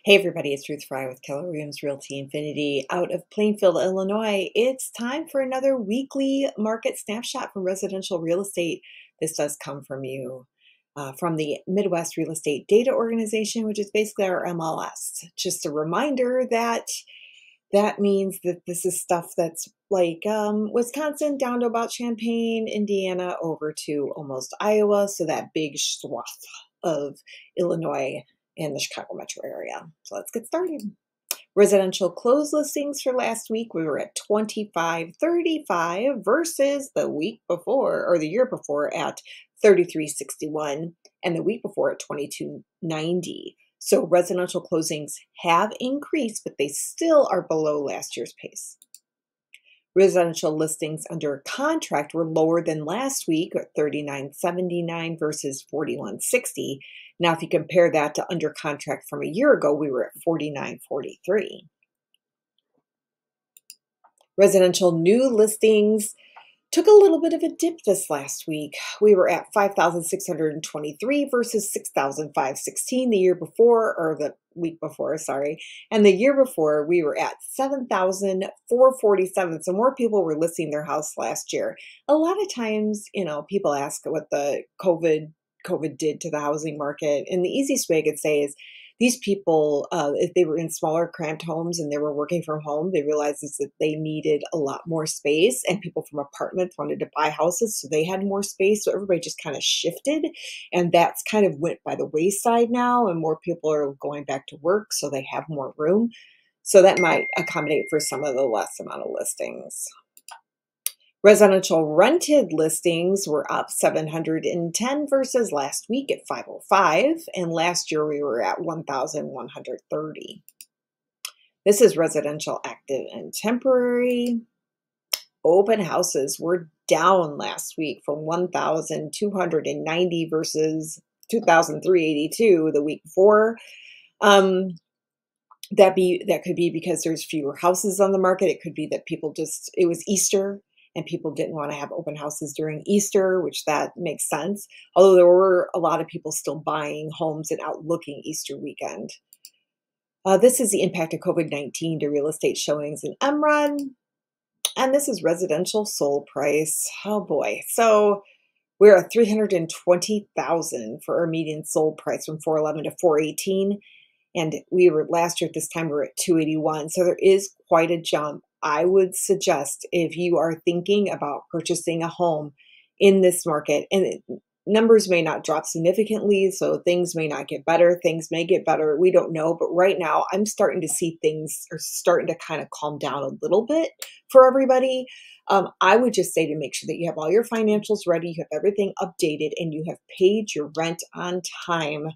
Hey everybody, it's Ruth Frey with Keller Realty Infinity out of Plainfield, Illinois. It's time for another weekly market snapshot from residential real estate. This does come from you from the Midwest Real Estate Data Organization, which is basically our MLS. Just a reminder that that means that this is stuff that's like Wisconsin down to about Champaign, Indiana, over to almost Iowa. So that big swath of Illinois and the Chicago metro area. So let's get started. Residential closed listings for last week, we were at 2535 versus the week before or the year before at 3361 and the week before at 2290. So residential closings have increased, but they still are below last year's pace. Residential listings under contract were lower than last week at 3979 versus 4160. Now, if you compare that to under contract from a year ago, we were at 4943. Residential new listings took a little bit of a dip this last week. We were at 5,623 versus 6,516 the year before, or the week before, sorry. And the year before, we were at 7,447. So more people were listing their house last year. A lot of times, people ask what the COVID did to the housing market. And the easiest way I could say is these people, if they were in smaller, cramped homes and they were working from home, they realized that they needed a lot more space, and people from apartments wanted to buy houses, so they had more space. So everybody just kind of shifted, and that's kind of went by the wayside now, and more people are going back to work, so they have more room. So that might accommodate for some of the less amount of listings. Residential rented listings were up 710 versus last week at 505, and last year we were at 1,130. This is residential active and temporary. Open houses were down last week from 1,290 versus 2,382 the week before. That could be because there's fewer houses on the market. It could be that it was Easter, and people didn't want to have open houses during Easter, which that makes sense. Although there were a lot of people still buying homes and out looking Easter weekend. This is the impact of COVID-19 to real estate showings in MRUN. And this is residential sold price. Oh boy. So we're at 320,000 for our median sold price from 411 to 418. And we were last year at this time, we were at 281. So there is quite a jump. I would suggest if you are thinking about purchasing a home in this market, and numbers may not drop significantly, so things may not get better, things may get better, we don't know. But right now, I'm starting to see things are starting to kind of calm down a little bit for everybody. I would just say to make sure that you have all your financials ready, you have everything updated, and you have paid your rent on time,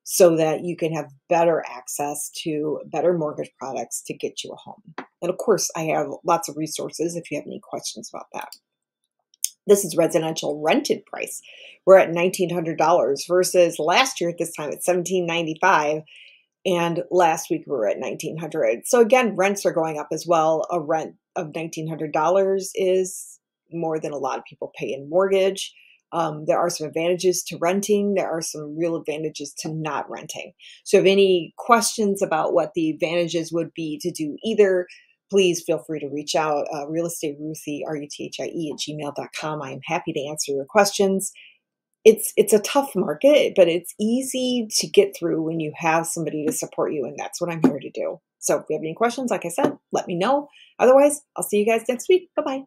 so that you can have better access to better mortgage products to get you a home. And of course, I have lots of resources if you have any questions about that. This is residential rented price. We're at $1,900 versus last year at this time at $1,795. And last week we were at $1,900. So again, rents are going up as well. A rent of $1,900 is more than a lot of people pay in mortgage. There are some advantages to renting. There are some real advantages to not renting. So if any questions about what the advantages would be to do either, please feel free to reach out. Realestateruthie, Ruthie, @gmail.com. I'm happy to answer your questions. It's a tough market, but it's easy to get through when you have somebody to support you, and that's what I'm here to do. So if you have any questions, like I said, let me know. Otherwise, I'll see you guys next week. Bye-bye.